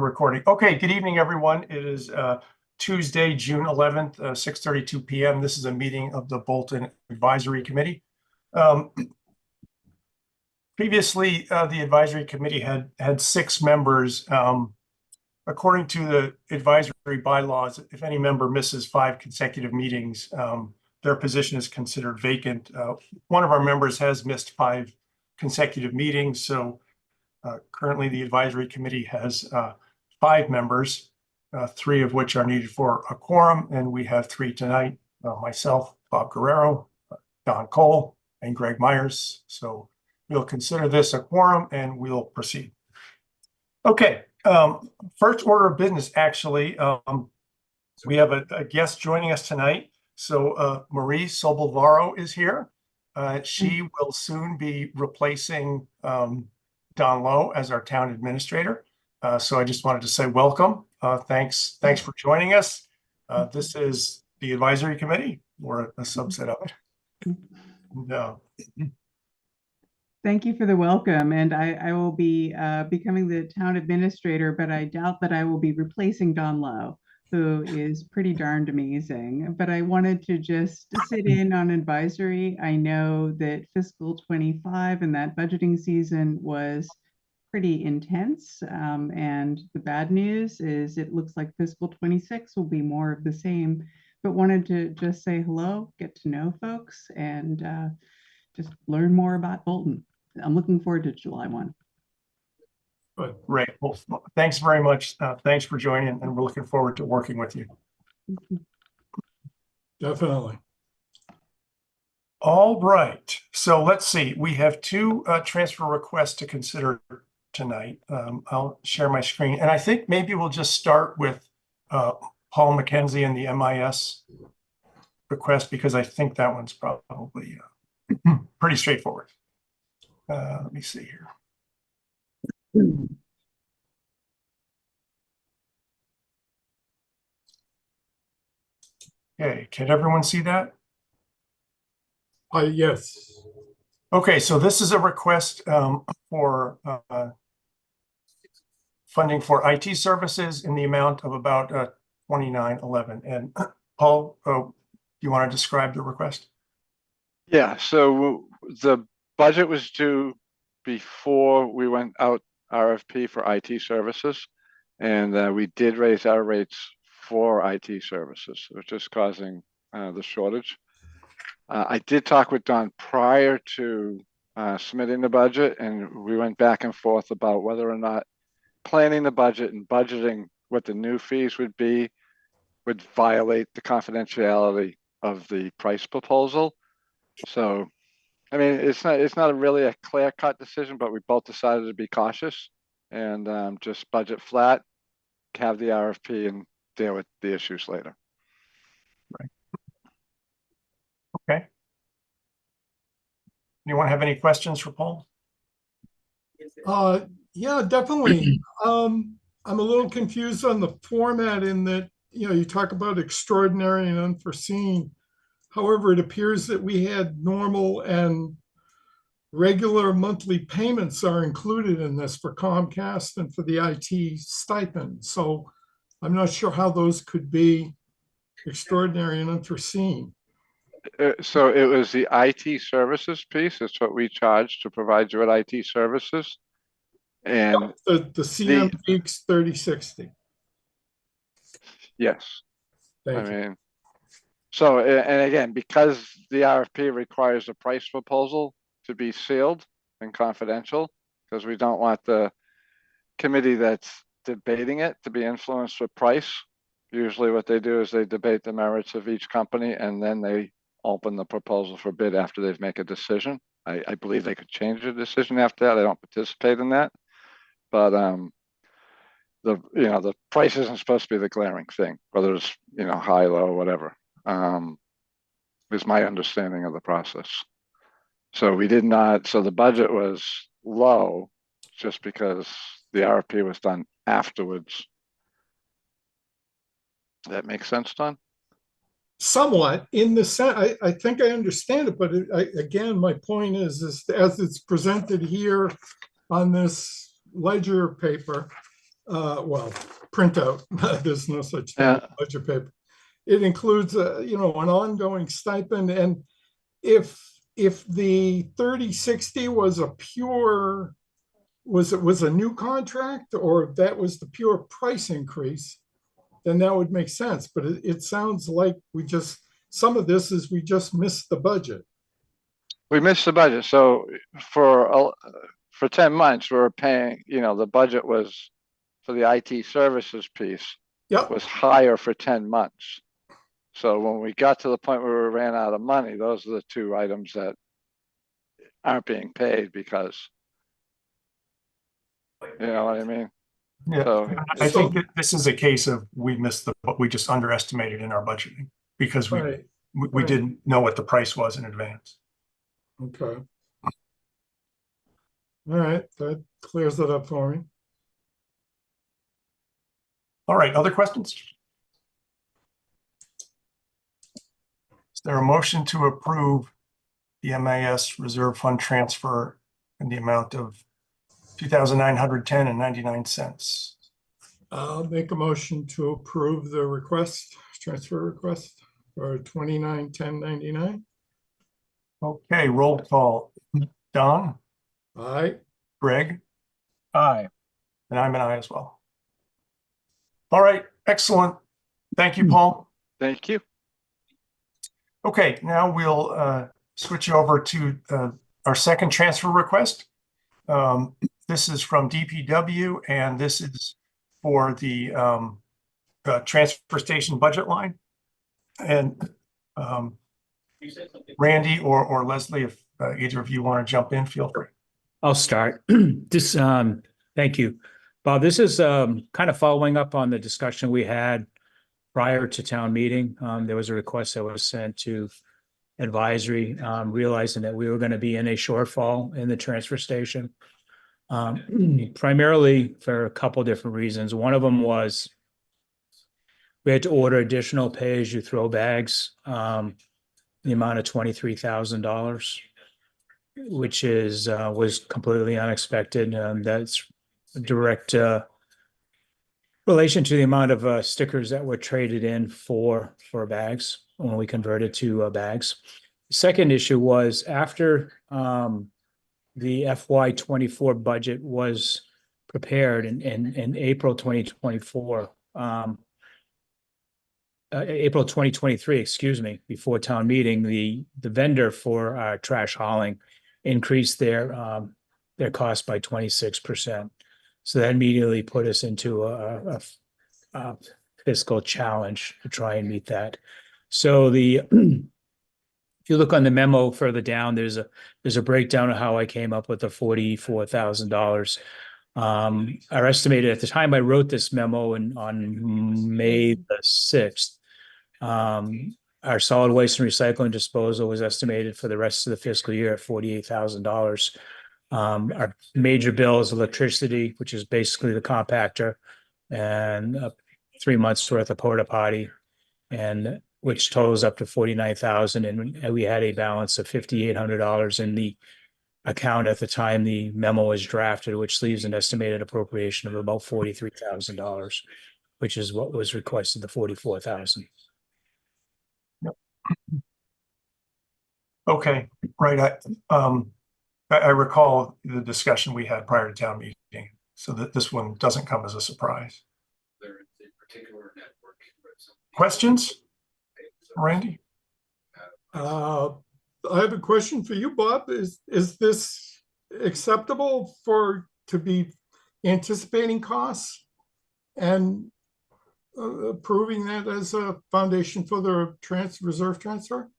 recording. Okay, good evening, everyone. It is Tuesday, June 11th, 6:32 p.m. This is a meeting of the Bolton Advisory Committee. Previously, the Advisory Committee had 6 members. According to the advisory bylaws, if any member misses 5 consecutive meetings, their position is considered vacant. One of our members has missed 5 consecutive meetings, so currently the advisory committee has 5 members, 3 of which are needed for a quorum, and we have 3 tonight, myself, Bob Guerrero, Don Cole, and Greg Myers. So we'll consider this a quorum and we'll proceed. Okay, first order of business, actually, we have a guest joining us tonight. So Marie Sobelvaro is here. She will soon be replacing Don Lowe as our town administrator. So I just wanted to say welcome. Thanks for joining us. This is the advisory committee, or a subset of it. No. Thank you for the welcome. And I will be becoming the town administrator, but I doubt that I will be replacing Don Lowe, who is pretty darned amazing. But I wanted to just sit in on advisory. I know that fiscal 25 and that budgeting season was pretty intense. And the bad news is it looks like fiscal 26 will be more of the same, but wanted to just say hello, get to know folks, and just learn more about Bolton. I'm looking forward to July 1. Great. Well, thanks very much. Thanks for joining, and we're looking forward to working with you. Definitely. All right. So let's see. We have 2 transfer requests to consider tonight. I'll share my screen, and I think maybe we'll just start with Paul McKenzie and the MIS request, because I think that one's probably pretty straightforward. Let me see here. Okay, can everyone see that? Yes. Okay, so this is a request for funding for IT services in the amount of about $29.11. And Paul, you want to describe the request? Yeah, so the budget was due before we went out RFP for IT services, and we did raise our rates for IT services, which is causing the shortage. I did talk with Don prior to submitting the budget, and we went back and forth about whether or not planning the budget and budgeting what the new fees would be would violate the confidentiality of the price proposal. So, I mean, it's not really a clear-cut decision, but we both decided to be cautious and just budget flat, have the RFP, and deal with the issues later. Right. Okay. Anyone have any questions for Paul? Yeah, definitely. I'm a little confused on the format in that, you talk about extraordinary and unforeseen. However, it appears that we had normal and regular monthly payments are included in this for Comcast and for the IT stipend. So I'm not sure how those could be extraordinary and unforeseen. So it was the IT services piece. It's what we charge to provide you with IT services. And the CM Geeks 3060. Yes. Thank you. mean, so, and again, because the RFP requires a price proposal to be sealed and confidential, because we don't want the committee that's debating it to be influenced with price. Usually what they do is they debate the merits of each company, and then they open the proposal for bid after they've made a decision. I believe they could change the decision after that. I don't participate in that. But the price isn't supposed to be the glaring thing, whether it's high, low, whatever. Is my understanding of the process. So we did not. So the budget was low, just because the RFP was done afterwards. That makes sense, Don? Somewhat, in the sense, I think I understand it, but again, my point is as it's presented here on this ledger paper, well, printout. There's no such thing as Yeah. budget paper. It includes, you know, an ongoing stipend. And if the 3060 was a pure, was a new contract, or if that was the pure price increase, then that would make sense. But it sounds like some of this is we just missed the budget. We missed the budget. So for 10 months, we were paying, you know, the budget was for the IT services piece Yep. was higher for 10 months. So when we got to the point where we ran out of money, those are the two items that aren't being paid because, you know what I mean? Yeah, So I think that this is a case of we missed we just underestimated in our budgeting because we Right. we didn't know what the price was in advance. Okay. All right, that clears it up for me. All right, other questions? Is there a motion to approve the MAS reserve fund transfer in the amount of $2,910.99? I'll make a motion to approve the transfer request for 291099. Okay, roll call. Don, Aye. Greg, Aye. and I'm an aye as well. All right, excellent. Thank you, Paul. thank you. Okay, now we'll switch over to our second transfer request. This is from DPW, and this is for the transfer station budget line. And Randy or Leslie, if either of you want to jump in, feel free. I'll start. Thank you, Bob. This is kind of following up on the discussion we had prior to town meeting. There was a request that was sent to advisory, realizing that we were going to be in a shortfall in the transfer station. Primarily for a couple different reasons. One of them was we had to order additional pay-as-you-throw bags, the amount of $23,000, which was completely unexpected. That's a direct relation to the amount of stickers that were traded in for bags when we converted to bags. The second issue was after the FY24 budget was prepared in April 2024, April 2023, excuse me, before town meeting, the vendor for our trash hauling increased their cost by 26%. So that immediately put us into a fiscal challenge to try and meet that. So if you look on the memo further down, there's a breakdown of how I came up with the $44,000. Our estimated at the time I wrote this memo on May the 6th, our solid waste and recycling disposal was estimated for the rest of the fiscal year at $48,000. Our major bill is electricity, which is basically the compactor, and 3 months worth of porta potty, and which totals up to $49,000. And we had a balance of $5,800 in the account at the time the memo was drafted, which leaves an estimated appropriation of about $43,000, which is what was requested, the $44,000. Okay, right. I recall the discussion we had prior to town meeting, so that this one doesn't come as a surprise. Questions, Randy? I have a question for you, Bob. Is this acceptable to be anticipating costs and approving that as a foundation for the reserve transfer?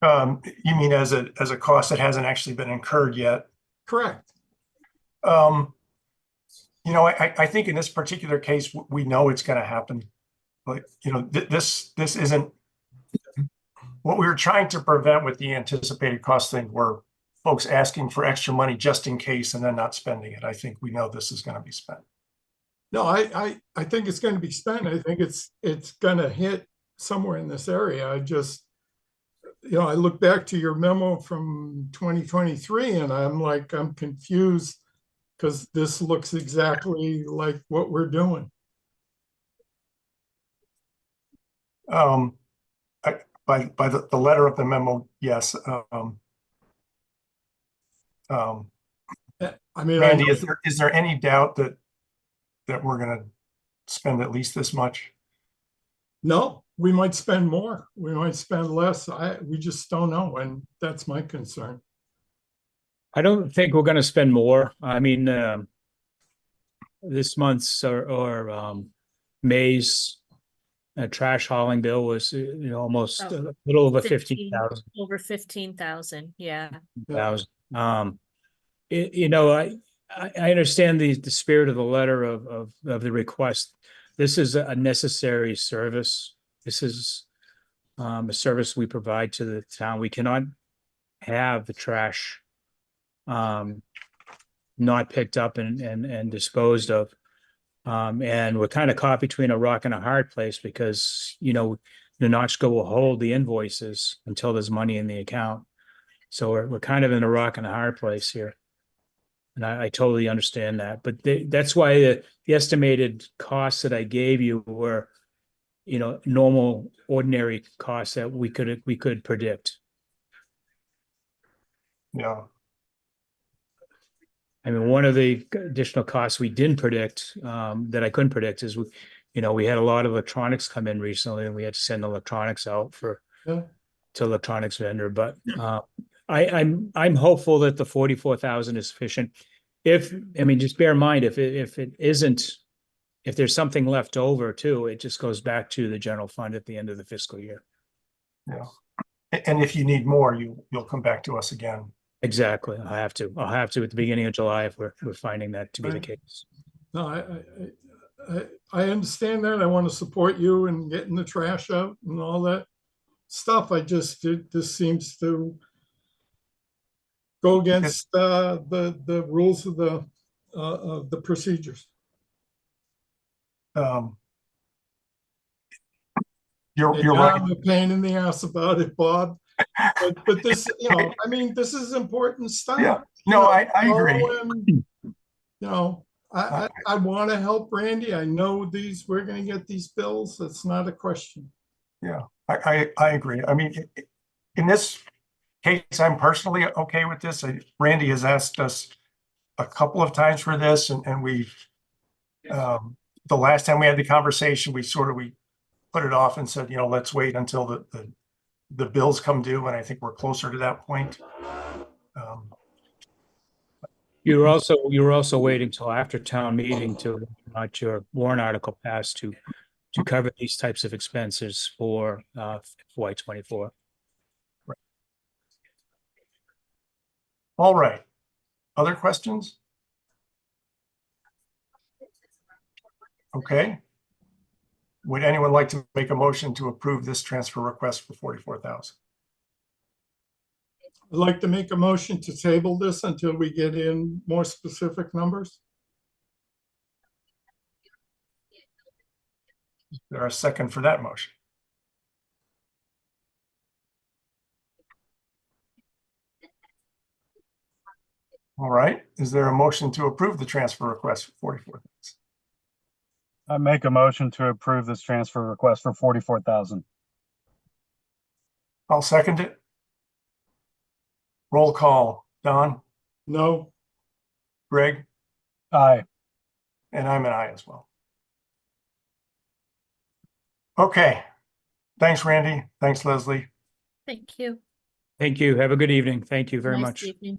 You mean as a cost that hasn't actually been incurred yet? Correct. I think in this particular case, we know it's going to happen. But this isn't what we were trying to prevent with the anticipated cost thing, were folks asking for extra money just in case and then not spending it. I think we know this is going to be spent. No, I think it's going to be spent. I think it's going to hit somewhere in this area. I look back to your memo from 2023 and I'm confused because this looks exactly like what we're doing. By the letter of the memo, yes. I mean, Randy, is there any doubt that we're gonna spend at least this much? no, we might spend more, we might spend less. We just don't know, and that's my concern. I don't think we're gonna spend more. I mean, this month's or May's trash hauling bill was, almost Oh, a little over 15, 15,000. over 15,000, yeah. I understand the spirit of the letter of the request. This is a necessary service. This is a service we provide to the town. We cannot have the trash not picked up and disposed of. And we're kind of caught between a rock and a hard place because, New Noxco will hold the invoices until there's money in the account. So we're kind of in a rock and a hard place here. And I totally understand that, but that's why the estimated costs that I gave you were, normal, ordinary costs that we could predict. Yeah, I mean, one of the additional costs we didn't predict, that I couldn't predict is we had a lot of electronics come in recently and we had to send electronics out Yeah. to electronics vendor, but, I'm hopeful that the 44,000 is sufficient. Just bear in mind, if it isn't, if there's something left over too, it just goes back to the general fund at the end of the fiscal year. yeah. And if you need more, you'll come back to us again. Exactly. I'll have to at the beginning of July if we're finding that to be the Right. case. No, I understand that. I want to support you in getting the trash out and all that stuff. This seems to go against the rules of the procedures. You're Yeah, right. I'm a pain in the ass about it, Bob. But this, this is important stuff. Yeah, no, I agree. I want to help Randy. I know we're going to get these bills. That's not a question. Yeah, I agree. I mean, in this case, I'm personally okay with this. Randy has asked us a couple of times for this, and we've the last time we had the conversation, we put it off and said, let's wait until the bills come due, and I think we're closer to that point. You were also waiting till after town meeting to not your warrant article passed to cover these types of expenses for FY24. All right. Other questions? Okay. Would anyone like to make a motion to approve this transfer request for 44,000? I'd like to make a motion to table this until we get in more specific numbers. Is there a second for that motion? All right. Is there a motion to approve the transfer request for 44,000? I make a motion to approve this transfer request for 44,000. I'll second it. Roll call. Don, No, Greg, Aye. and I'm an aye as well. Okay. Thanks, Randy. Thanks, Leslie. Thank you. Thank you. Have a good evening. Thank you very Nice much. evening.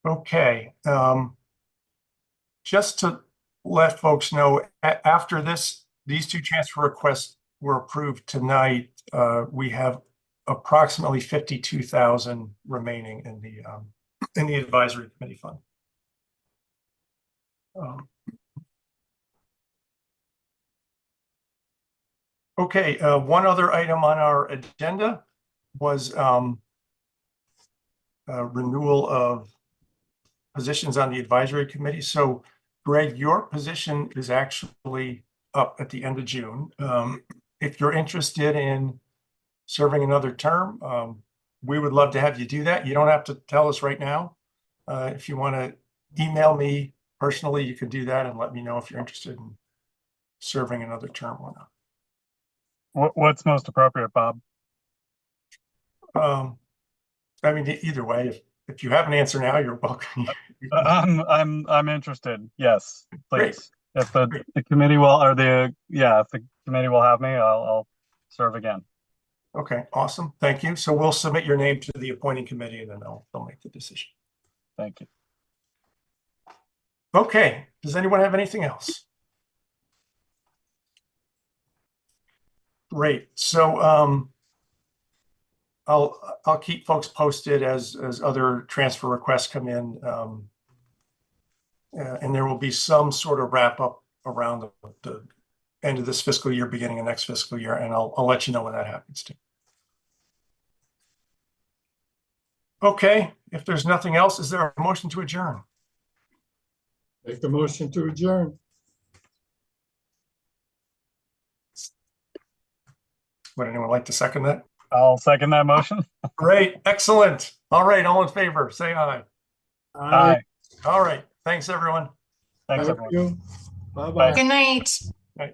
Okay. Just to let folks know, after these two transfer requests were approved tonight, we have approximately 52,000 remaining in the advisory committee fund. Okay, one other item on our agenda was renewal of positions on the advisory committee. So Greg, your position is actually up at the end of June. If you're interested in serving another term, we would love to have you do that. You don't have to tell us right now. If you want to email me personally, you can do that and let me know if you're interested in serving another term or not. What's most appropriate, Bob? I mean, either way, if you have an answer now, you're welcome. I'm interested. Yes, Great. please. If the Great. committee will, or if the committee will have me, I'll serve again. Okay, awesome. Thank you. So we'll submit your name to the appointing committee and then they'll make the decision. Thank you. Okay, does anyone have anything else? Great. So I'll keep folks posted as other transfer requests come in. And there will be some sort of wrap up around the end of this fiscal year, beginning of next fiscal year, and I'll let you know when that happens too. Okay, if there's nothing else, is there a motion to adjourn? Make the motion to adjourn. Would anyone like to second that? I'll second that motion. Great, excellent. All right, all in favor, say aye. Aye. All right, thanks, everyone. Thanks, Thank everyone. you. Bye-bye. Good night.